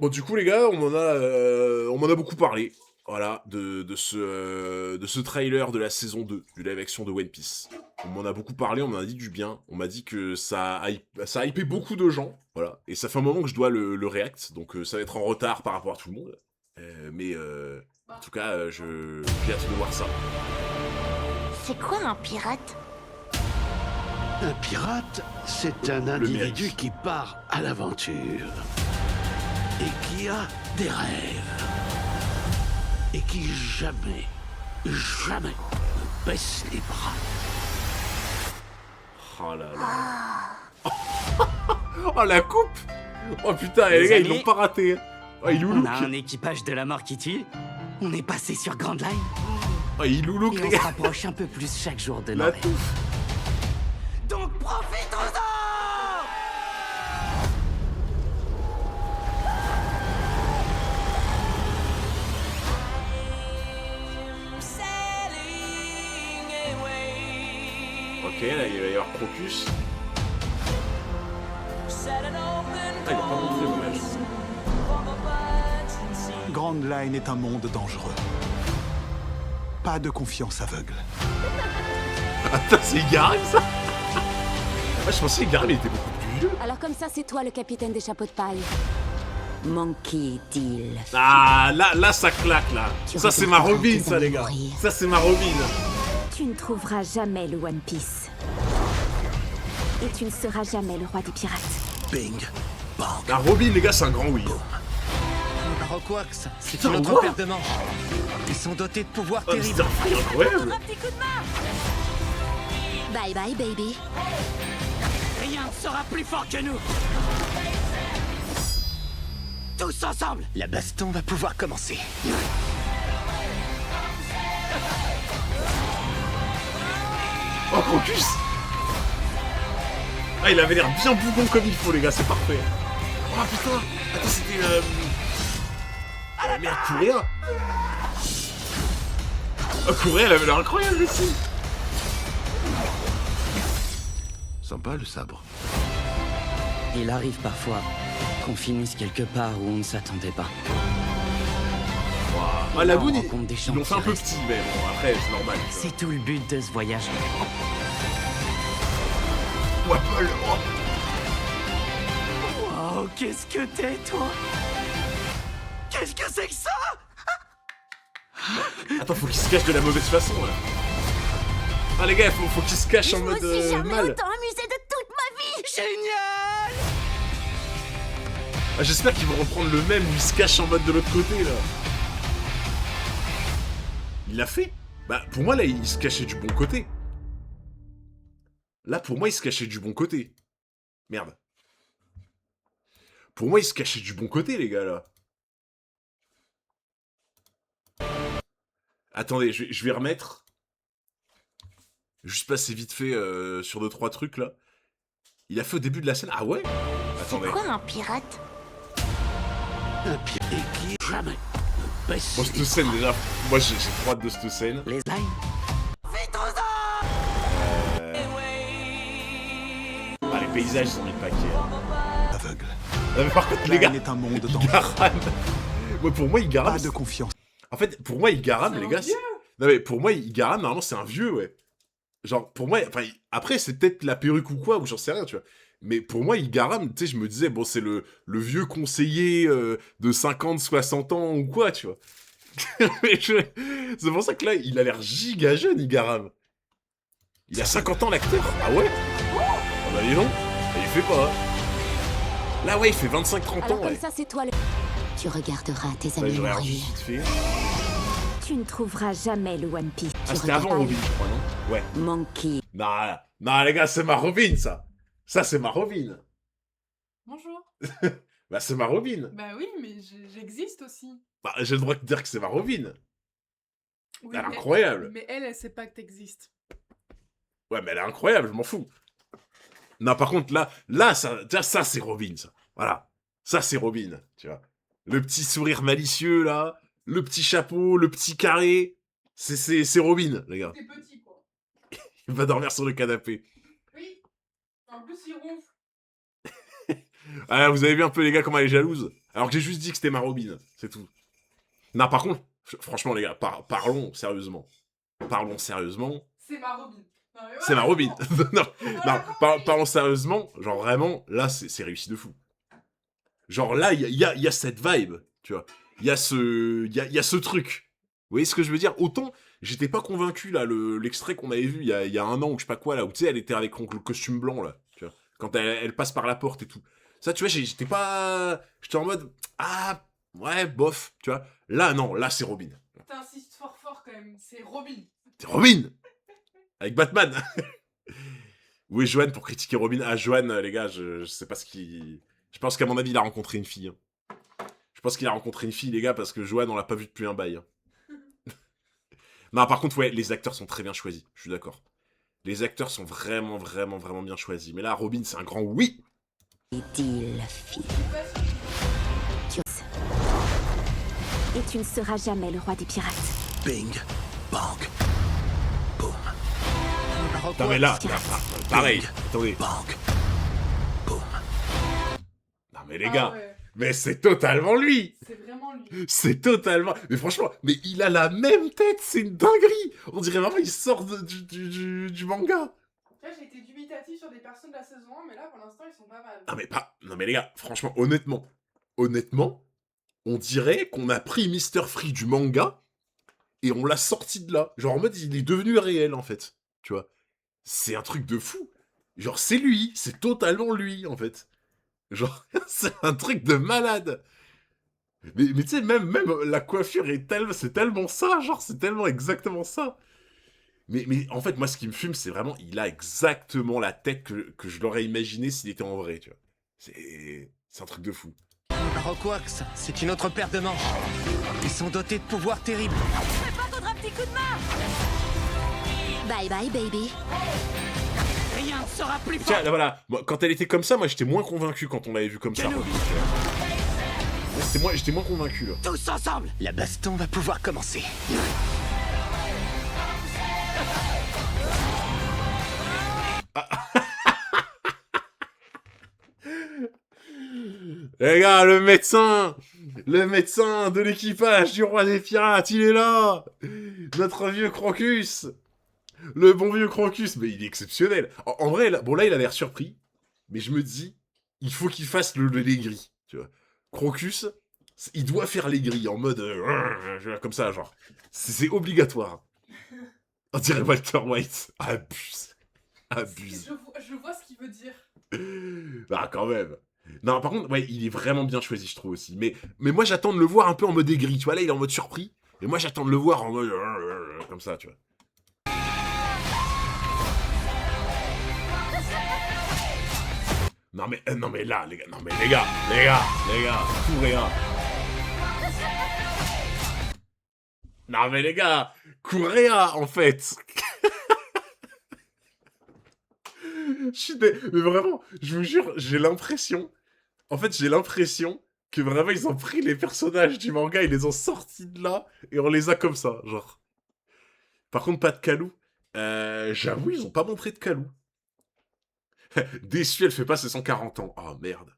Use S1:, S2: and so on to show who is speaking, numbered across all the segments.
S1: Bon, du coup, les gars, on m'en a beaucoup parlé. Voilà, de ce trailer de la saison 2 du live action de One Piece. On m'en a beaucoup parlé, on m'en a dit du bien. On m'a dit que ça a hypé beaucoup de gens. Voilà. Et ça fait un moment que je dois le react, donc ça va être en retard par rapport à tout le monde. Mais en tout cas, j'ai hâte de voir ça.
S2: C'est quoi un pirate?
S3: Un pirate, c'est un individu
S1: mérite.
S3: qui part à l'aventure et qui a des rêves et qui jamais ne baisse les bras.
S1: Oh là là. Oh la coupe. Oh putain,
S4: Les
S1: les gars, ils
S4: amis,
S1: l'ont pas raté. Oh, il
S4: On
S1: loulouk.
S4: a un équipage de la mort qui tue. On est passé sur Grand Line
S1: Oh, il loulouk,
S4: et
S1: les
S4: on se
S1: gars.
S4: rapproche un peu plus chaque jour de nos
S1: La
S4: rêves.
S1: touffe.
S4: Donc profitons-en!
S1: Ok, là, il va y avoir Crocus. Ah, il a pas montré le match.
S5: Grand Line est un monde dangereux. Pas de confiance aveugle.
S1: Attends, c'est Igaram, ça. Ah, je pensais que Igaram, il était beaucoup plus vieux.
S2: Alors comme ça, c'est toi le capitaine des chapeaux de paille. Monkey Deal.
S1: Ah, là, ça claque, là.
S2: Tu
S1: Ça, c'est ma
S2: regarderas
S1: Robin,
S2: tes
S1: ça,
S2: amis
S1: les gars.
S2: mourir.
S1: Ça, c'est ma Robin.
S6: Tu ne trouveras jamais le One Piece. Et tu ne seras jamais le roi des pirates.
S3: Bing, bang.
S1: La Robin, les gars, c'est un grand oui.
S7: Baroquax, c'est
S1: Putain,
S7: une autre
S1: wow.
S7: paire de manches. Ils sont dotés de pouvoirs
S1: Oh, c'est
S7: terribles.
S1: un truc incroyable.
S2: Bye bye baby.
S4: Rien ne sera plus fort que nous! Tous ensemble!
S7: La baston va pouvoir commencer.
S1: Oh, Crocus. Ah, il avait l'air bien bougon comme il faut, les gars, c'est parfait. Oh, putain. Attends, c'était... merde, Courir. Oh, Courir, elle avait l'air incroyable, aussi.
S3: Sympa le sabre.
S4: Il arrive parfois qu'on finisse quelque part où on ne s'attendait pas.
S1: Ah, la
S4: On
S1: Goon,
S4: rencontre des
S1: ils
S4: gens
S1: l'ont fait un
S4: qui
S1: peu
S4: restent.
S1: petit, mais bon, après, c'est normal.
S4: C'est tout le but de ce voyage.
S1: Wapple, oh.
S4: Oh, qu'est-ce que t'es, toi? Qu'est-ce que c'est que ça?
S1: Attends, faut qu'il se cache de la mauvaise façon, là. Ah, les gars, faut qu'il se cache en
S2: Je me
S1: mode
S2: suis jamais
S1: mal.
S2: autant amusée de toute ma vie.
S4: Génial!
S1: Ah, j'espère qu'ils vont reprendre le même où il se cache en mode de l'autre côté, là. Il l'a fait. Bah, pour moi, là, il se cachait du bon côté. Là, pour moi, il se cachait du bon côté. Merde. Pour moi, il se cachait du bon côté, les gars, là. Attendez, je vais remettre. Juste passer vite fait sur 2-3 trucs, là. Il a fait au début de la scène. Ah ouais?
S2: C'est
S1: Attendez.
S2: quoi un pirate?
S3: Un pirate et qui jamais ne baisse
S1: Bon,
S3: les
S1: cette scène, déjà. Moi, j'ai trop hâte de cette scène.
S4: Les lines?
S1: Ah, les paysages, ils ont mis le paquet. Hein.
S5: Aveugle.
S1: Non, mais par contre, les
S5: Line
S1: gars,
S5: est un monde dangereux.
S1: Igaram. Moi, pour moi, Igaram.
S5: Pas de confiance.
S1: En fait, pour moi, Igaram, les gars. Non, mais pour moi, Igaram, normalement, c'est un vieux, ouais. Genre, pour moi, enfin, après, c'est peut-être la perruque ou quoi, ou j'en sais rien, tu vois. Mais pour moi, Igaram, tu sais, je me disais, bon, c'est le vieux conseiller de 50, 60 ans ou quoi, tu vois. C'est pour ça que là, il a l'air giga jeune, Igaram. Il a 50 ans, l'acteur. Ah ouais? Ah bah, dis donc. Il fait pas, hein. Là, ouais, il fait 25-30 ans,
S2: Alors comme
S1: ouais.
S2: ça, c'est toi le... Tu regarderas tes
S1: Ça,
S2: amis
S1: je regarde
S2: mourir.
S1: juste vite fait.
S6: Tu ne trouveras jamais le One Piece.
S1: Ah, c'était avant Robin, je crois, non? Ouais.
S6: Monkey.
S1: Non, non, les gars, c'est ma Robin, ça. Ça, c'est ma Robin.
S8: Bonjour.
S1: Bah, c'est ma Robin.
S8: Bah oui, mais j'existe aussi.
S1: Bah, j'ai le droit de dire que c'est ma Robin.
S8: Oui,
S1: Elle est
S8: mais-
S1: incroyable.
S8: Mais elle sait pas que t'existes.
S1: Ouais, mais elle est incroyable, je m'en fous. Non, par contre, là, ça, tiens, ça, c'est Robin, ça. Voilà. Ça, c'est Robin, tu vois. Le petit sourire malicieux, là. Le petit chapeau, le petit carré. C'est Robin, les gars.
S8: T'es petit, quoi.
S1: Il va dormir sur le canapé.
S8: Oui. En plus, il ronfle.
S1: Ah, vous avez vu un peu, les gars, comment elle est jalouse? Alors que j'ai juste dit que c'était ma Robin, c'est tout. Non, par contre, franchement, les gars, parlons sérieusement. Parlons sérieusement.
S8: C'est ma Robin. Non, mais
S1: C'est ma
S8: voilà,
S1: Robin.
S8: c'est bon.
S1: Non,
S8: Voilà,
S1: non,
S8: compris.
S1: parlons sérieusement. Genre, vraiment, là, c'est réussi de fou. Genre, là, il y a cette vibe, tu vois. Il y a ce truc. Vous voyez ce que je veux dire? Autant, j'étais pas convaincu, là, l'extrait qu'on avait vu il y a un an, ou je sais pas quoi, là, où, tu sais, elle était avec le costume blanc, là, tu vois. Quand elle passe par la porte et tout. Ça, tu vois, j'étais pas... J'étais en mode, ah, ouais, bof, tu vois. Là, non, là, c'est Robin.
S8: T'insistes fort quand même. C'est Robin.
S1: C'est Robin! Avec Batman. Où est Joanne pour critiquer Robin? Ah, Joanne, les gars, je sais pas ce qui... Je pense qu'à mon avis, il a rencontré une fille. Hein. Je pense qu'il a rencontré une fille, les gars, parce que Joanne, on l'a pas vu depuis un bail. Hein. Non, par contre, ouais, les acteurs sont très bien choisis, je suis d'accord. Les acteurs sont vraiment bien choisis. Mais là, Robin, c'est un grand oui.
S2: Dit la fille.
S6: Et tu ne seras jamais le roi des pirates.
S3: Bing, bang, boum,
S1: Non, mais là, pareil. Attendez.
S3: bang, boum.
S1: Non, mais les
S8: Ah
S1: gars,
S8: ouais,
S1: mais c'est totalement lui.
S8: c'est vraiment lui.
S1: C'est totalement... Mais franchement, mais il a la même tête, c'est une dinguerie. On dirait vraiment il sort du manga.
S8: Là, j'ai été dubitatif sur des personnes de la saison 1, mais là, pour l'instant, ils sont pas mal.
S1: Non mais les gars, franchement, honnêtement, on dirait qu'on a pris Mr. Free du manga et on l'a sorti de là. Genre en mode, il est devenu réel, en fait. Tu vois. C'est un truc de fou. Genre, c'est lui, c'est totalement lui, en fait. Genre, c'est un truc de malade. Mais tu sais, même la coiffure c'est tellement ça, genre, c'est tellement exactement ça. Mais en fait, moi, ce qui me fume, c'est vraiment, il a exactement la tête que je l'aurais imaginé s'il était en vrai, tu vois. C'est un truc de fou.
S7: Baroquax, c'est une autre paire de manches. Ils sont dotés de pouvoirs terribles.
S2: Bye bye, baby.
S7: Rien ne sera plus fort.
S1: Tiens, là, voilà, moi, quand elle était comme ça, moi, j'étais moins convaincu quand on l'avait vu comme ça.
S7: Kenobi.
S1: J'étais moins convaincu, là.
S7: Tous ensemble. La baston va pouvoir commencer.
S1: Les gars, le médecin de l'équipage du roi des pirates, il est là. Notre vieux Crocus. Le bon vieux Crocus, mais il est exceptionnel. En vrai, là, bon là, il a l'air surpris, mais je me dis, il faut qu'il fasse les gris, tu vois. Crocus, il doit faire les gris en mode comme ça, genre. C'est obligatoire. On dirait Walter White. Abuse.
S8: Je vois ce qu'il veut dire.
S1: Ah, quand même. Non, par contre, ouais, il est vraiment bien choisi, je trouve aussi. Mais moi, j'attends de le voir un peu en mode aigri. Tu vois, là, il est en mode surpris. Et moi, j'attends de le voir en mode comme ça, tu vois. Non mais là, les gars, Kouréa. Non mais les gars, Kouréa, en fait. Mais vraiment, je vous jure, j'ai l'impression que vraiment ils ont pris les personnages du manga, ils les ont sortis de là, et on les a comme ça, genre. Par contre, pas de Kalou. J'avoue, ils ont pas montré de Kalou. Déçu, elle fait pas ses 140 ans. Oh merde.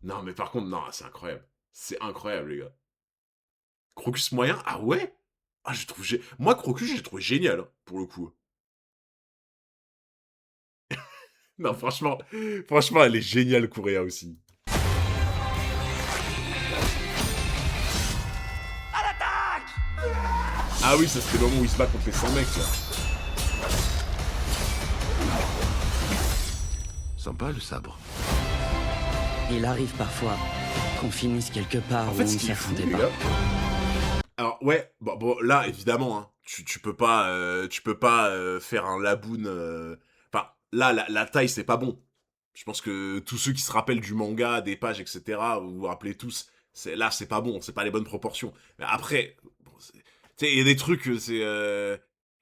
S1: Non, mais par contre, non, c'est incroyable. C'est incroyable, les gars. Crocus moyen? Ah ouais? Ah, je trouve... Moi, Crocus, j'ai trouvé génial, hein, pour le coup. Non, franchement, elle est géniale, Kouréa aussi. Ah oui, ça c'était le moment où il se bat contre les 100 mecs, là.
S3: Sympa le sabre.
S4: Il arrive parfois qu'on finisse quelque part
S1: En
S4: où
S1: fait,
S4: on
S1: ce
S4: ne
S1: qui est fou,
S4: s'attendait
S1: les
S4: pas.
S1: gars... Alors, ouais, bon, là, évidemment, hein, tu peux pas faire un Laboon... Enfin, là, la taille, c'est pas bon. Je pense que tous ceux qui se rappellent du manga, des pages, etc., vous vous rappelez tous, là, c'est pas bon, c'est pas les bonnes proportions. Mais après, bon, tu sais, il y a des trucs,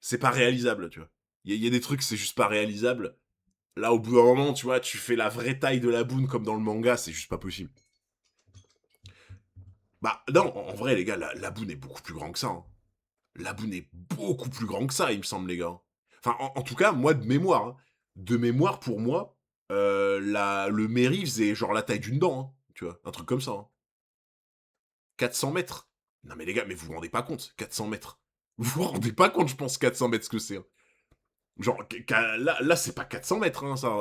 S1: c'est pas réalisable, tu vois. Il y a des trucs, c'est juste pas réalisable. Là, au bout d'un moment, tu vois, tu fais la vraie taille de la boune comme dans le manga, c'est juste pas possible. Bah, non, en vrai, les gars, la boune est beaucoup plus grand que ça. Hein. La boune est beaucoup plus grand que ça, il me semble, les gars. Enfin, en tout cas, moi, de mémoire. Hein. De mémoire, pour moi, le Mary faisait genre la taille d'une dent, hein, tu vois? Un truc comme ça, hein. 400 mètres. Non mais les gars, mais vous vous rendez pas compte, 400 mètres. Vous vous rendez pas compte, je pense, 400 mètres, ce que c'est, hein. Genre, là, c'est pas 400 mètres, hein, ça.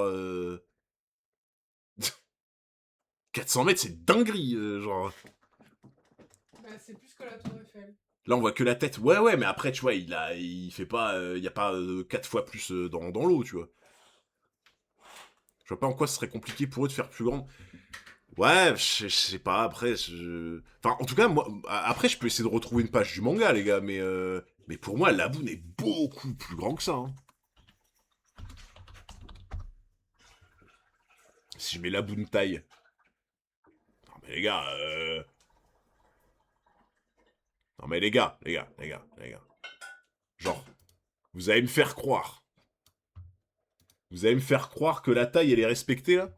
S1: 400 mètres, c'est dinguerie, genre.
S8: Bah, c'est plus que la Tour Eiffel.
S1: Là, on voit que la tête. Ouais, mais après, tu vois, il fait pas, il y a pas 4 fois plus dans l'eau, tu vois. Je vois pas en quoi ce serait compliqué pour eux de faire plus grande. Ouais, je sais pas, après, enfin, en tout cas, moi, après, je peux essayer de retrouver une page du manga, les gars, mais pour moi, Laboon est beaucoup plus grand que ça, hein. Si je mets Laboon taille. Non, mais les gars, non, mais les gars. Genre, vous allez me faire croire. Vous allez me faire croire que la taille, elle est respectée, là?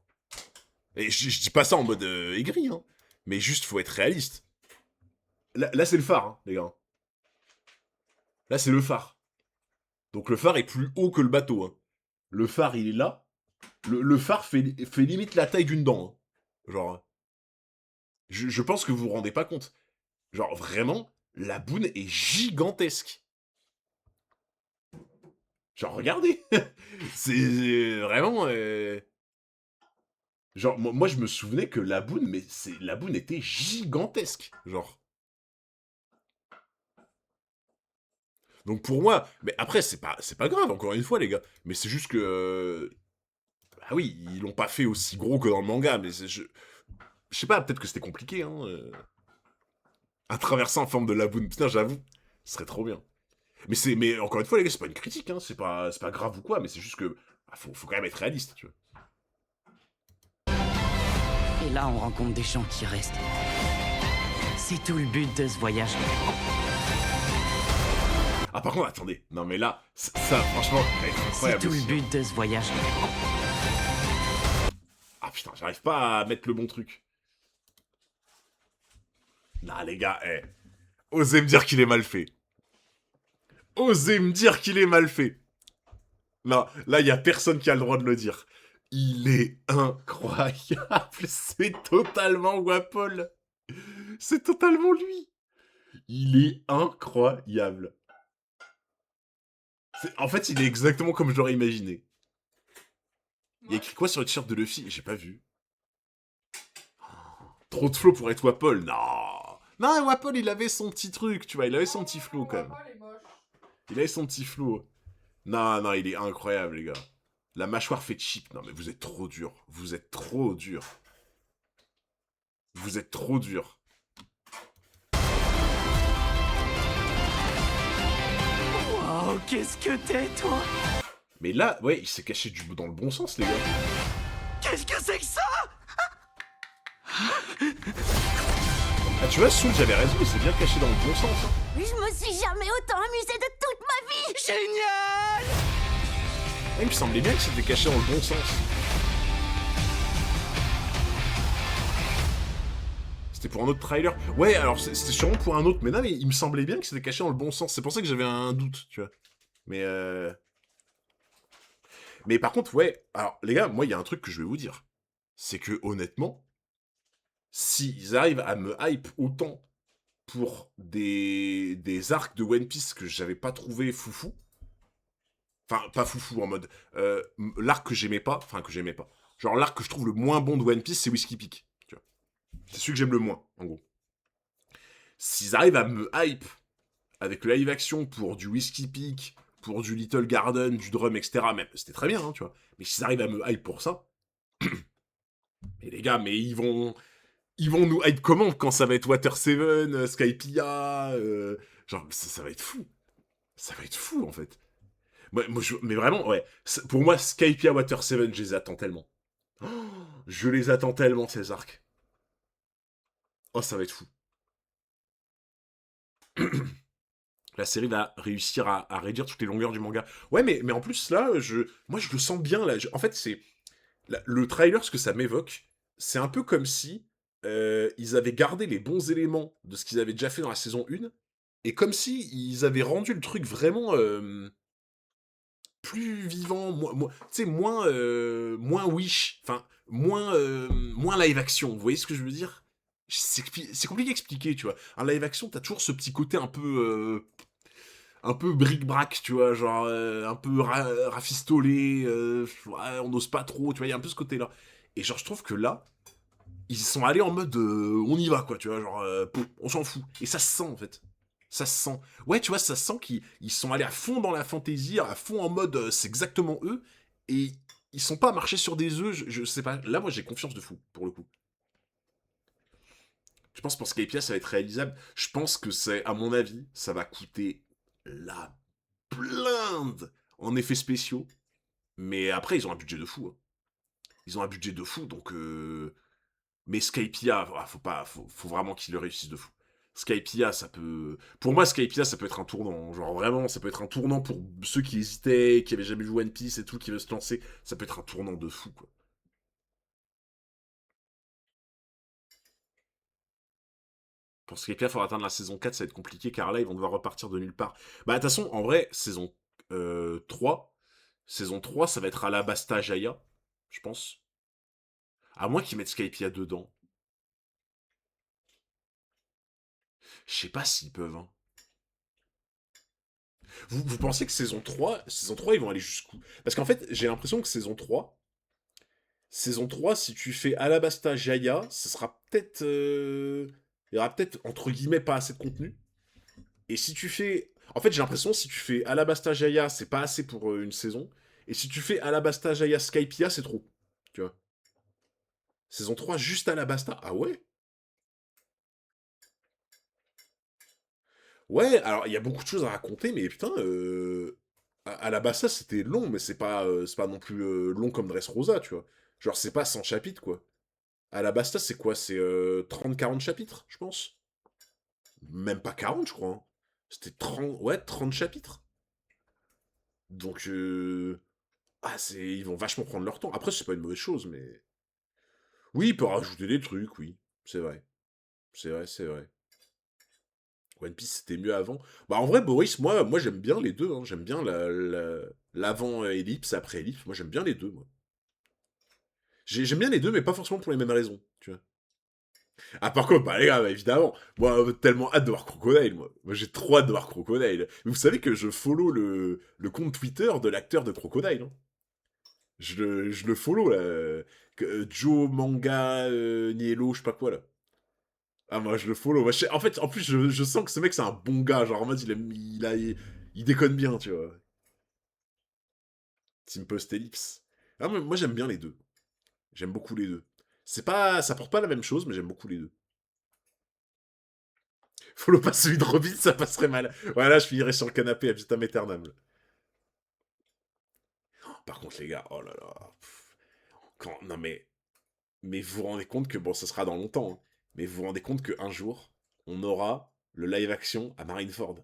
S1: Et je dis pas ça en mode aigri, hein. Mais juste, faut être réaliste. Là c'est le phare, hein, les gars. Là, c'est le phare. Donc le phare est plus haut que le bateau, hein. Le phare, il est là. Le phare fait limite la taille d'une dent, hein. Genre, je pense que vous vous rendez pas compte. Genre, vraiment, la boune est gigantesque. Genre, regardez. C'est vraiment... Genre, moi, je me souvenais que la boune, mais la boune était gigantesque. Genre. Donc pour moi, mais après, c'est pas grave, encore une fois, les gars. Mais c'est juste que... bah oui, ils l'ont pas fait aussi gros que dans le manga, mais je sais pas, peut-être que c'était compliqué, hein. Un traversant en forme de laboon, putain, j'avoue, ce serait trop bien. Mais encore une fois, les gars, c'est pas une critique, hein, c'est pas grave ou quoi, mais c'est juste que bah, faut quand même être réaliste, tu vois.
S4: Et là, on rencontre des gens qui restent. C'est tout le but de ce voyage.
S1: Ah par contre, attendez, non mais là, ça franchement, va être
S4: C'est
S1: incroyable
S4: tout le
S1: aussi, hein.
S4: but de ce voyage.
S1: Ah putain, j'arrive pas à mettre le bon truc. Non les gars, osez me dire qu'il est mal fait. Osez me dire qu'il est mal fait. Non, là, il y a personne qui a le droit de le dire. Il est incroyable. C'est totalement Wapol. C'est totalement lui. Il est incroyable. En fait, il est exactement comme je l'aurais imaginé. Il y a écrit quoi sur le t-shirt de Luffy? J'ai pas vu. Trop de flow pour être Wapol. Non. Non, Wapol, il avait son petit truc, tu vois. Il avait son petit flow, quand même. Il avait son petit flow. Non, il est incroyable, les gars. La mâchoire fait cheap. Non, mais vous êtes trop dur. Vous êtes trop dur. Vous êtes trop dur.
S4: Oh, qu'est-ce que t'es, toi?
S1: Mais là, ouais, il s'est caché dans le bon sens, les gars.
S4: Qu'est-ce que c'est que ça?
S1: Ah, tu vois, Soul, j'avais raison, il s'est bien caché dans le bon sens, hein.
S6: Je me suis jamais autant amusée de toute ma vie.
S4: Génial!
S1: Ah, il me semblait bien qu'il s'était caché dans le bon sens. C'était pour un autre trailer. Ouais, alors c'était sûrement pour un autre, mais non, mais il me semblait bien qu'il s'était caché dans le bon sens. C'est pour ça que j'avais un doute, tu vois. Mais par contre, ouais, alors les gars, moi, il y a un truc que je vais vous dire. C'est que, honnêtement, s'ils arrivent à me hype autant pour des arcs de One Piece que j'avais pas trouvé foufou, enfin, pas foufou en mode, l'arc que j'aimais pas, genre l'arc que je trouve le moins bon de One Piece, c'est Whiskey Peak, tu vois. C'est celui que j'aime le moins, en gros. S'ils arrivent à me hype avec le live action pour du Whiskey Peak, pour du Little Garden, du Drum, etc., même, c'était très bien, hein, tu vois. Mais s'ils arrivent à me hype pour ça, mais les gars, mais ils vont nous hype comment quand ça va être Water 7, Skypiea, genre, ça va être fou. Ça va être fou, en fait. Mais vraiment, ouais. Pour moi, Skypiea, Water 7, je les attends tellement. Oh, je les attends tellement, ces arcs. Oh, ça va être fou. La série va réussir à réduire toutes les longueurs du manga. Ouais, mais en plus, là, moi, je le sens bien, là. En fait, c'est... Le trailer, ce que ça m'évoque, c'est un peu comme si ils avaient gardé les bons éléments de ce qu'ils avaient déjà fait dans la saison 1, et comme si ils avaient rendu le truc vraiment plus vivant, tu sais, moins Wish, enfin, moins live action, vous voyez ce que je veux dire? C'est compliqué à expliquer, tu vois. Un live action, t'as toujours ce petit côté un peu bric-brac, tu vois, genre un peu rafistolé, ouais, on n'ose pas trop, tu vois, il y a un peu ce côté-là. Et genre, je trouve que là, ils sont allés en mode on y va, quoi, tu vois, genre on s'en fout. Et ça se sent, en fait. Ça se sent. Ouais, tu vois, ça se sent qu'ils sont allés à fond dans la fantaisie, à fond en mode c'est exactement eux, et ils sont pas à marcher sur des œufs, je sais pas. Là, moi, j'ai confiance de fou, pour le coup. Je pense pour Skypiea, ça va être réalisable. Je pense que c'est, à mon avis, ça va coûter la blinde en effets spéciaux. Mais après, ils ont un budget de fou. Hein. Ils ont un budget de fou, donc... Mais Skypiea, faut vraiment qu'ils le réussissent de fou. Skypiea, ça peut... Pour moi, Skypiea, ça peut être un tournant. Genre, vraiment, ça peut être un tournant pour ceux qui hésitaient, qui avaient jamais vu One Piece et tout, qui veulent se lancer. Ça peut être un tournant de fou, quoi. Pour Skypiea, il faudra atteindre la saison 4, ça va être compliqué, car là, ils vont devoir repartir de nulle part. Bah, de toute façon, en vrai, saison 3, ça va être Alabasta Jaya, je pense. À moins qu'ils mettent Skypiea dedans. Je sais pas s'ils peuvent, hein. Vous pensez que saison trois, ils vont aller jusqu'où? Parce qu'en fait, j'ai l'impression que saison trois, si tu fais Alabasta Jaya, ce sera peut-être... il y aura peut-être, entre guillemets, pas assez de contenu. Et si tu fais... En fait, j'ai l'impression, si tu fais Alabasta Jaya, c'est pas assez pour une saison. Et si tu fais Alabasta Jaya Skypiea, c'est trop. Tu vois. Saison 3, juste Alabasta? Ah ouais? Ouais, alors il y a beaucoup de choses à raconter, mais putain, Alabasta c'était long, mais c'est pas non plus long comme Dressrosa, tu vois. Genre c'est pas 100 chapitres, quoi. Alabasta c'est quoi? C'est 30-40 chapitres, je pense. Même pas 40, je crois. Hein. C'était 30, ouais, 30 chapitres. Donc, ils vont vachement prendre leur temps. Après, c'est pas une mauvaise chose, mais... Oui, il peut rajouter des trucs, oui. C'est vrai. C'est vrai, c'est vrai. One Piece c'était mieux avant. Bah en vrai Boris, moi j'aime bien les deux, hein. J'aime bien l'avant ellipse, après ellipse, moi j'aime bien les deux, moi. J'aime bien les deux, mais pas forcément pour les mêmes raisons, tu vois. Ah par contre, bah les gars, bah, évidemment, moi tellement hâte de voir Crocodile, moi. Moi j'ai trop hâte de voir Crocodile. Mais vous savez que je follow le compte Twitter de l'acteur de Crocodile, hein. Je le follow là. Joe Manga Nielo, je sais pas quoi là. Ah, moi, je le follow. En fait, en plus, je sens que ce mec, c'est un bon gars. Genre, en mode, il déconne bien, tu vois. Team Post Ellipse. Ah, moi, j'aime bien les deux. J'aime beaucoup les deux. C'est pas, ça porte pas la même chose, mais j'aime beaucoup les deux. Follow pas celui de Robin, ça passerait mal. Voilà, je finirais sur le canapé à vitam aeternam. Par contre, les gars, oh là là. Non, mais vous vous rendez compte que, bon, ça sera dans longtemps, hein, mais vous vous rendez compte qu'un jour, on aura le live action à Marineford.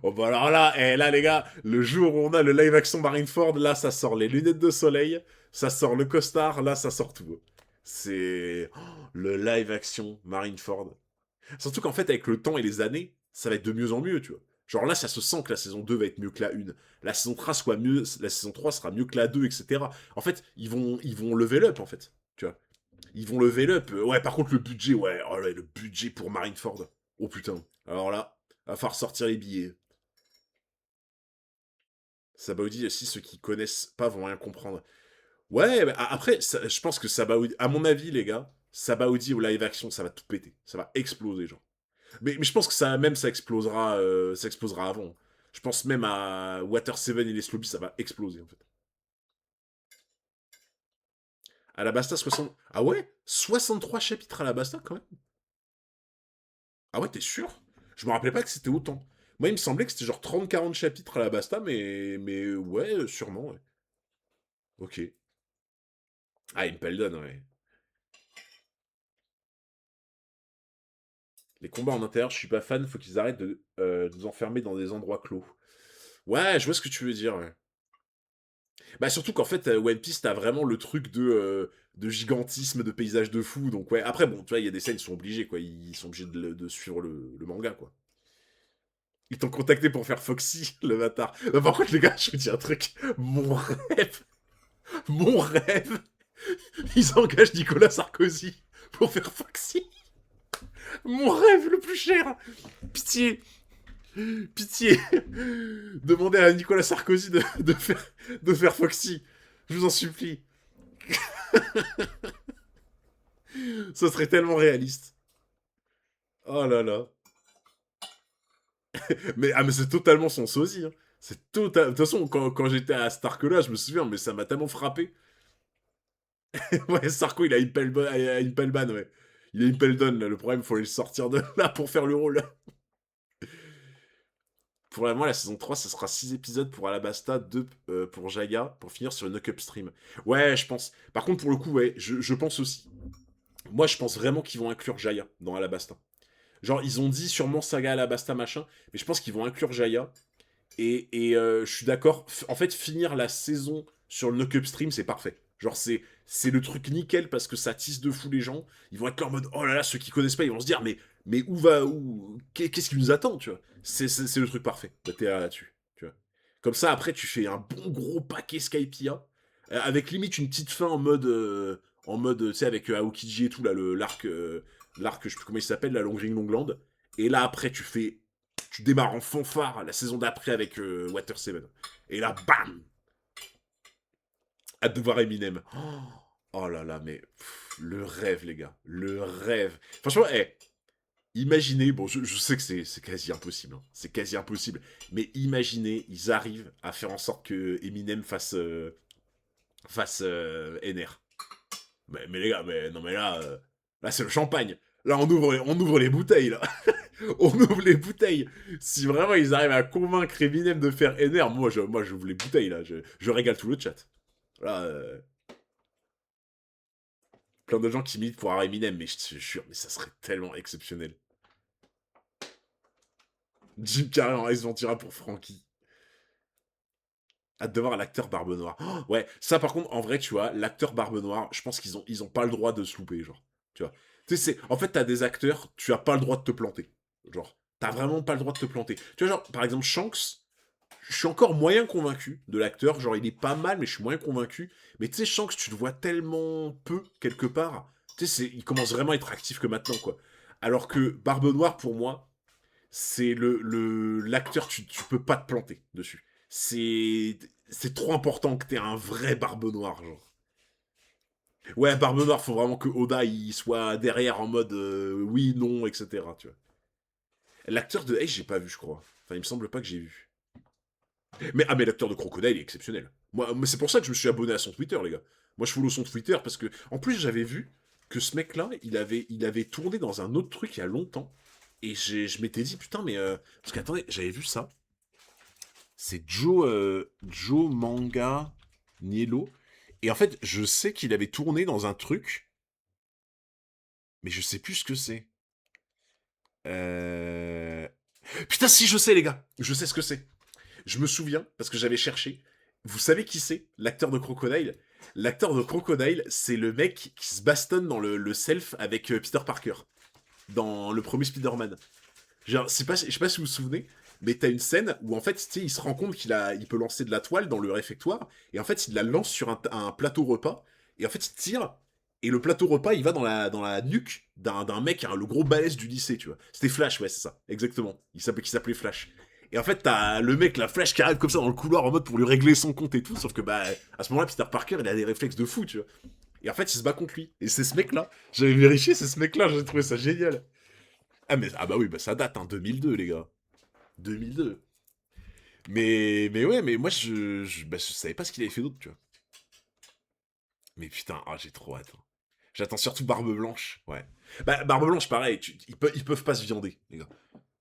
S1: Oh bah alors là, là les gars, le jour où on a le live action Marineford, là ça sort les lunettes de soleil, ça sort le costard, là ça sort tout. C'est le live action Marineford. Surtout qu'en fait avec le temps et les années, ça va être de mieux en mieux, tu vois. Genre là ça se sent que la saison 2 va être mieux que la 1. La saison 3 sera mieux, la saison 3 sera mieux que la 2, etc. En fait, ils vont level up en fait, tu vois. Ils vont level up. Ouais, par contre le budget, ouais, oh là, le budget pour Marineford. Oh putain. Alors là, va falloir sortir les billets. Sabaody, si ceux qui connaissent pas vont rien comprendre. Ouais, bah, après, je pense que Sabaody, à mon avis, les gars, Sabaody au live action, ça va tout péter. Ça va exploser, genre. Mais je pense que ça explosera avant. Je pense même à Water 7 et les Slobby, ça va exploser, en fait. Alabasta, 60... Ah ouais? 63 chapitres à Alabasta, quand même? Ah ouais, t'es sûr? Je me rappelais pas que c'était autant. Moi, il me semblait que c'était genre 30-40 chapitres à Alabasta, mais ouais, sûrement, ouais. Ok. Ah, Impel Down, ouais. Les combats en intérieur, je suis pas fan, faut qu'ils arrêtent de nous enfermer dans des endroits clos. Ouais, je vois ce que tu veux dire, ouais. Bah surtout qu'en fait, One Piece, t'as vraiment le truc de gigantisme, de paysage de fou, donc ouais. Après, bon, tu vois, il y a des scènes, ils sont obligés, quoi. Ils sont obligés de suivre le manga, quoi. Ils t'ont contacté pour faire Foxy, le bâtard. Non, par contre, les gars, je vous dis un truc. Mon rêve, ils engagent Nicolas Sarkozy pour faire Foxy. Mon rêve le plus cher. Pitié. Pitié. Demandez à Nicolas Sarkozy de faire Foxy. Je vous en supplie. Ça serait tellement réaliste. Oh là là. mais c'est totalement son sosie. Hein. C'est total. De toute façon, quand j'étais à Stark là, je me souviens, mais ça m'a tellement frappé. Ouais, Sarko, il a une pelle ban, ouais. Il a une pelle donne, là. Le problème, il faut le sortir de là pour faire le rôle. Pour moi, la saison 3, ça sera 6 épisodes pour Alabasta, 2 pour Jaya, pour finir sur le Knock Up Stream. Ouais, je pense. Par contre, pour le coup, ouais, je pense aussi. Moi, je pense vraiment qu'ils vont inclure Jaya dans Alabasta. Genre, ils ont dit sûrement Saga Alabasta, machin, mais je pense qu'ils vont inclure Jaya. Et je suis d'accord. En fait, finir la saison sur le Knock Up Stream, c'est parfait. Genre, c'est le truc nickel parce que ça tisse de fou les gens. Ils vont être là en mode, oh là là, ceux qui connaissent pas, ils vont se dire, mais qu'est-ce qui nous attend, tu vois. C'est le truc parfait. Bah, t'es là-dessus, tu vois. Comme ça, après, tu fais un bon gros paquet Skypiea, avec limite une petite fin en mode, tu sais, avec Aokiji et tout, là, l'arc, je sais plus comment il s'appelle, la Long Land. Et là, après, tu démarres en fanfare la saison d'après avec Water 7. Et là, bam! Hâte de voir Eminem. Oh là là, mais le rêve, les gars. Le rêve. Franchement, imaginez, bon, je sais que c'est quasi impossible. Hein. C'est quasi impossible. Mais imaginez, ils arrivent à faire en sorte que Eminem fasse NR. Mais les gars, non mais là c'est le champagne. Là, on ouvre les bouteilles, là. On ouvre les bouteilles. Si vraiment ils arrivent à convaincre Eminem de faire NR, moi j'ouvre les bouteilles, là. Je régale tout le chat. Là, plein de gens qui militent pour avoir Eminem, mais je te jure, mais ça serait tellement exceptionnel. Jim Carrey en Ace Ventura pour Frankie. Hâte de voir l'acteur Barbe Noire. Oh, ouais, ça par contre, en vrai, tu vois, l'acteur Barbe Noire, je pense qu'ils ont pas le droit de se louper, genre. Tu vois. Tu sais, en fait, t'as des acteurs, tu as pas le droit de te planter. Genre, t'as vraiment pas le droit de te planter. Tu vois, genre, par exemple, Shanks, je suis encore moyen convaincu de l'acteur. Genre, il est pas mal, mais je suis moyen convaincu. Mais tu sais, Shanks, tu le vois tellement peu, quelque part. Tu sais, il commence vraiment à être actif que maintenant, quoi. Alors que Barbe Noire, pour moi, c'est l'acteur, tu peux pas te planter dessus. C'est trop important que t'aies un vrai Barbe Noire, genre. Ouais, Barbe Noire, faut vraiment que Oda, il soit derrière en mode oui, non, etc., tu vois. L'acteur de Ace, j'ai pas vu, je crois. Enfin, il me semble pas que j'ai vu. Mais l'acteur de Crocodile est exceptionnel. Moi, c'est pour ça que je me suis abonné à son Twitter, les gars. Moi, je follow son Twitter parce que, en plus, j'avais vu que ce mec-là, il avait tourné dans un autre truc il y a longtemps. Et je m'étais dit, putain, mais... Parce qu'attendez, j'avais vu ça. C'est Joe Manga Nielo. Et en fait, je sais qu'il avait tourné dans un truc. Mais je sais plus ce que c'est. Putain, si, je sais, les gars. Je sais ce que c'est. Je me souviens, parce que j'avais cherché. Vous savez qui c'est, l'acteur de Crocodile? L'acteur de Crocodile, c'est le mec qui se bastonne dans le self avec Peter Parker. Dans le premier Spider-Man. Genre, je sais pas si vous vous souvenez, mais t'as une scène où en fait, tu sais, il se rend compte il peut lancer de la toile dans le réfectoire, et en fait, il la lance sur un plateau repas, et en fait, il tire, et le plateau repas, il va dans la nuque d'un mec, hein, le gros balèze du lycée, tu vois. C'était Flash, ouais, c'est ça, exactement. Qui s'appelait Flash. Et en fait, t'as le mec, la Flash, qui arrive comme ça dans le couloir en mode pour lui régler son compte et tout, sauf que, à ce moment-là, Peter Parker, il a des réflexes de fou, tu vois. Et en fait, il se bat contre lui. Et c'est ce mec-là. J'avais vérifié, c'est ce mec-là, j'ai trouvé ça génial. Ah bah oui, ça date, hein, 2002, les gars. 2002. Mais ouais, mais moi, je savais pas ce qu'il avait fait d'autre, tu vois. Mais putain, j'ai trop hâte. Hein. J'attends surtout Barbe Blanche, ouais. Barbe Blanche, pareil, ils peuvent pas se viander, les gars.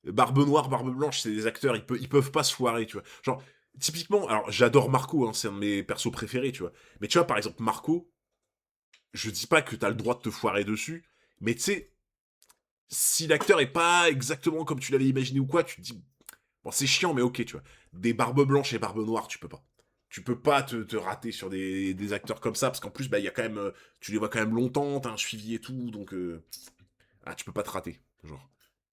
S1: Barbe Noire, Barbe Blanche, c'est des acteurs, ils peuvent pas se foirer, tu vois. Genre, typiquement, alors, j'adore Marco, hein, c'est un de mes persos préférés, tu vois. Mais tu vois, par exemple, Marco, je dis pas que t'as le droit de te foirer dessus, mais tu sais, si l'acteur est pas exactement comme tu l'avais imaginé ou quoi, tu te dis, bon, c'est chiant, mais ok, tu vois. Des Barbes Blanches et Barbes Noires, tu peux pas. Tu peux pas te rater sur des acteurs comme ça, parce qu'en plus, il y a quand même, tu les vois quand même longtemps, t'as un suivi et tout, donc, tu peux pas te rater, genre.